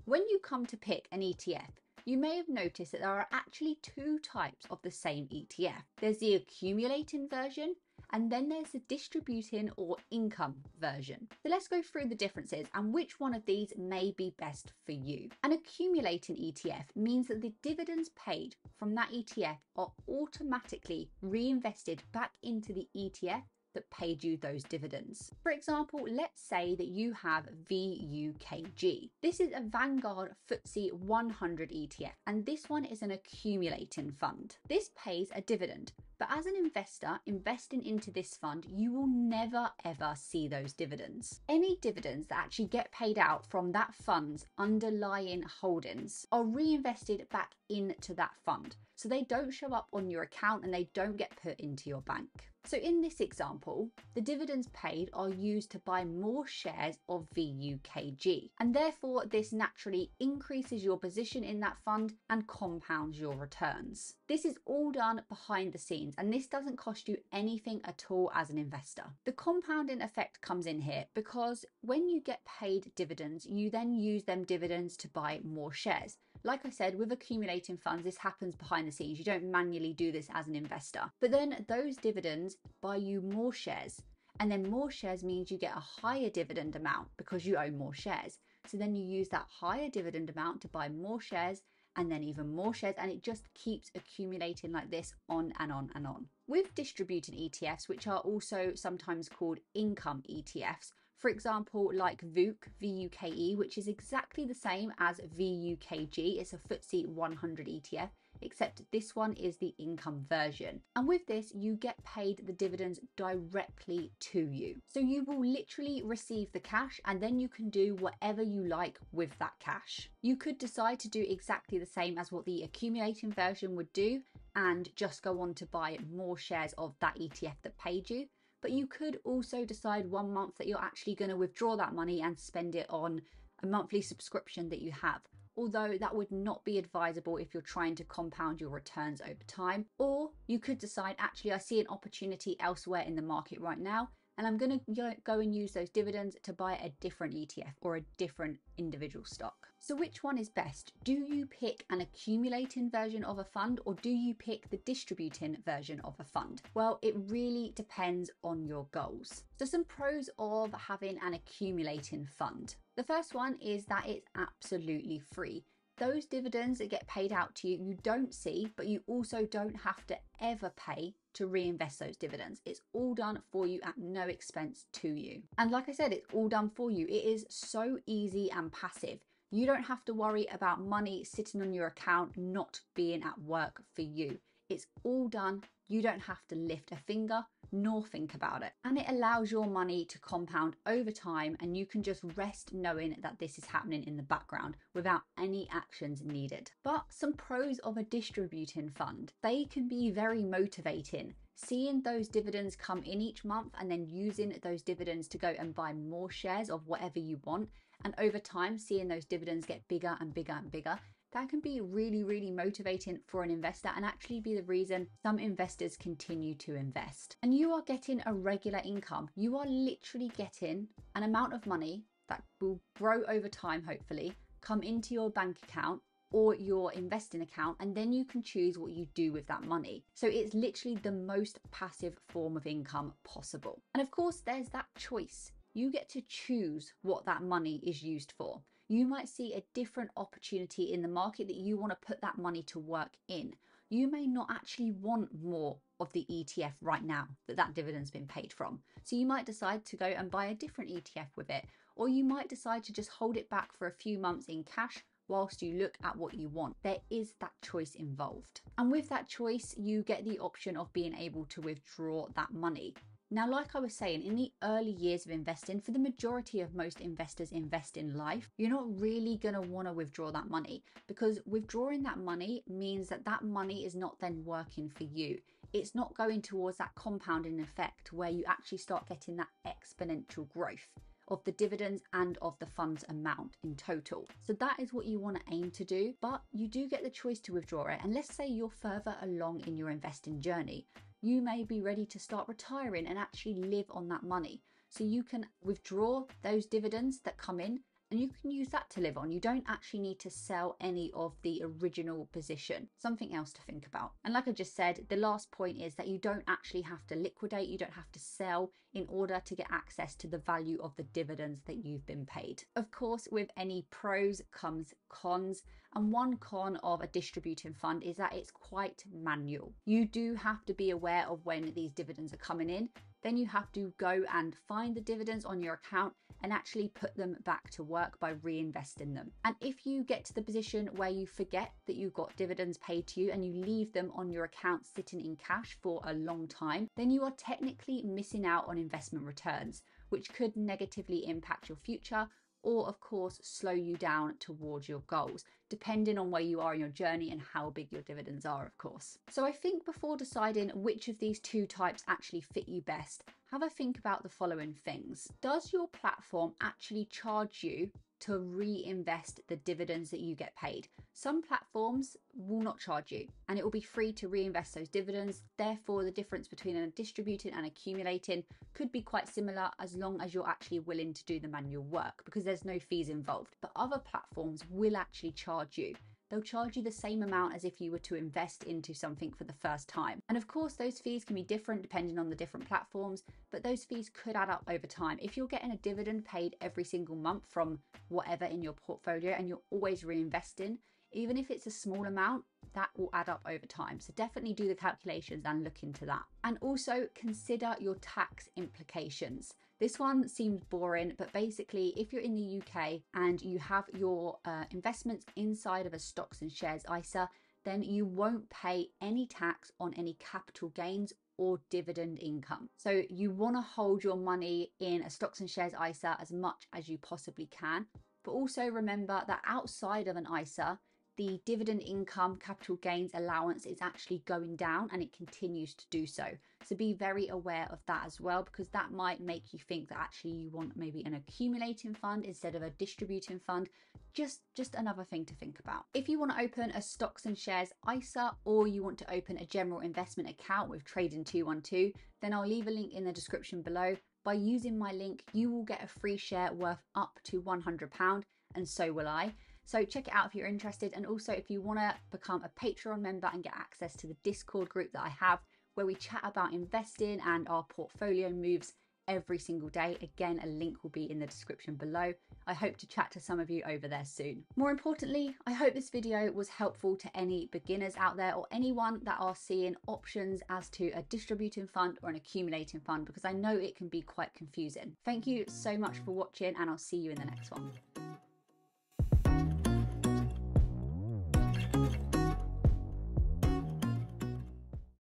When you come to pick an ETF, you may have noticed that there are actually two types of the same ETF. There's the accumulating version, and then there's the distributing or income version. So let's go through the differences and which one of these may be best for you. An accumulating ETF means that the dividends paid from that ETF are automatically reinvested back into the ETF that paid you those dividends. For example, let's say that you have VUKG. This is a Vanguard FTSE 100 ETF, and this one is an accumulating fund. This pays a dividend, but as an investor investing into this fund, you will never ever see those dividends. Any dividends that actually get paid out from that fund's underlying holdings are reinvested back into that fund. So they don't show up on your account and they don't get put into your bank. So in this example, the dividends paid are used to buy more shares of VUKG, and therefore this naturally increases your position in that fund and compounds your returns. This is all done behind the scenes, and this doesn't cost you anything at all as an investor. The compounding effect comes in here because when you get paid dividends, you then use them dividends to buy more shares. Like I said, with accumulating funds, this happens behind the scenes. You don't manually do this as an investor. But then those dividends buy you more shares. And then more shares means you get a higher dividend amount because you own more shares. So then you use that higher dividend amount to buy more shares and then even more shares. And it just keeps accumulating like this on and on and on. With distributing ETFs, which are also sometimes called income ETFs, for example, like VUKE, which is exactly the same as VUKG. It's a FTSE 100 ETF, except this one is the income version. And with this, you get paid the dividends directly to you. So you will literally receive the cash and then you can do whatever you like with that cash. You could decide to do exactly the same as what the accumulating version would do and just go on to buy more shares of that ETF that paid you. But you could also decide one month that you're actually going to withdraw that money and spend it on a monthly subscription that you have. Although that would not be advisable if you're trying to compound your returns over time. Or you could decide, actually, I see an opportunity elsewhere in the market right now, and I'm going to go and use those dividends to buy a different ETF or a different individual stock. So which one is best? Do you pick an accumulating version of a fund or do you pick the distributing version of a fund? Well, it really depends on your goals. So some pros of having an accumulating fund. The first one is that it's absolutely free. Those dividends that get paid out to you, you don't see, but you also don't have to ever pay to reinvest those dividends. It's all done for you at no expense to you. And like I said, it's all done for you. It is so easy and passive. You don't have to worry about money sitting on your account not being at work for you. It's all done. You don't have to lift a finger nor think about it. And it allows your money to compound over time, and you can just rest knowing that this is happening in the background without any actions needed. But some pros of a distributing fund, they can be very motivating. Seeing those dividends come in each month and then using those dividends to go and buy more shares of whatever you want, and over time seeing those dividends get bigger and bigger and bigger, that can be really, really motivating for an investor and actually be the reason some investors continue to invest. And you are getting a regular income. You are literally getting an amount of money that will grow over time, hopefully, come into your bank account or your investing account, and then you can choose what you do with that money. So it's literally the most passive form of income possible. And of course, there's that choice. You get to choose what that money is used for. You might see a different opportunity in the market that you want to put that money to work in. You may not actually want more of the ETF right now that dividend's been paid from. So you might decide to go and buy a different ETF with it, or you might decide to just hold it back for a few months in cash whilst you look at what you want. There is that choice involved. And with that choice, you get the option of being able to withdraw that money. Now, like I was saying, in the early years of investing, for the majority of most investors invest in life, you're not really going to want to withdraw that money, because withdrawing that money means that that money is not then working for you. It's not going towards that compounding effect where you actually start getting that exponential growth of the dividends and of the fund's amount in total. So that is what you want to aim to do, but you do get the choice to withdraw it. And let's say you're further along in your investing journey. You may be ready to start retiring and actually live on that money. So you can withdraw those dividends that come in and you can use that to live on. You don't actually need to sell any of the original position. Something else to think about. And like I just said, the last point is that you don't actually have to liquidate, you don't have to sell in order to get access to the value of the dividends that you've been paid. Of course, with any pros comes cons, and one con of a distributing fund is that it's quite manual. You do have to be aware of when these dividends are coming in. Then you have to go and find the dividends on your account and actually put them back to work by reinvesting them. And if you get to the position where you forget that you got dividends paid to you and you leave them on your account sitting in cash for a long time, then you are technically missing out on investment returns, which could negatively impact your future, or of course slow you down towards your goals, depending on where you are in your journey and how big your dividends are, of course. So I think before deciding which of these two types actually fit you best, have a think about the following things. Does your platform actually charge you to reinvest the dividends that you get paid? Some platforms will not charge you, and it will be free to reinvest those dividends. Therefore, the difference between distributing and accumulating could be quite similar, as long as you're actually willing to do the manual work, because there's no fees involved. But other platforms will actually charge you. They'll charge you the same amount as if you were to invest into something for the first time. And of course, those fees can be different depending on the different platforms, but those fees could add up over time. If you're getting a dividend paid every single month from whatever in your portfolio and you're always reinvesting, even if it's a small amount, that will add up over time. So definitely do the calculations and look into that. And also consider your tax implications. This one seems boring, but basically if you're in the UK and you have your investments inside of a stocks and shares ISA, then you won't pay any tax on any capital gains or dividend income. So you want to hold your money in a stocks and shares ISA as much as you possibly can. But also remember that outside of an ISA, the dividend income capital gains allowance is actually going down, and it continues to do so. So be very aware of that as well, because that might make you think that actually you want maybe an accumulating fund instead of a distributing fund. Just another thing to think about. If you want to open a stocks and shares ISA, or you want to open a general investment account with Trading 212, then I'll leave a link in the description below. By using my link, you will get a free share worth up to £100, and so will I. So check it out if you're interested. And also if you want to become a Patreon member and get access to the Discord group that I have, where we chat about investing and our portfolio moves every single day. Again, a link will be in the description below. I hope to chat to some of you over there soon. More importantly, I hope this video was helpful to any beginners out there, or anyone that are seeing options as to a distributing fund or an accumulating fund, because I know it can be quite confusing. Thank you so much for watching, and I'll see you in the next one.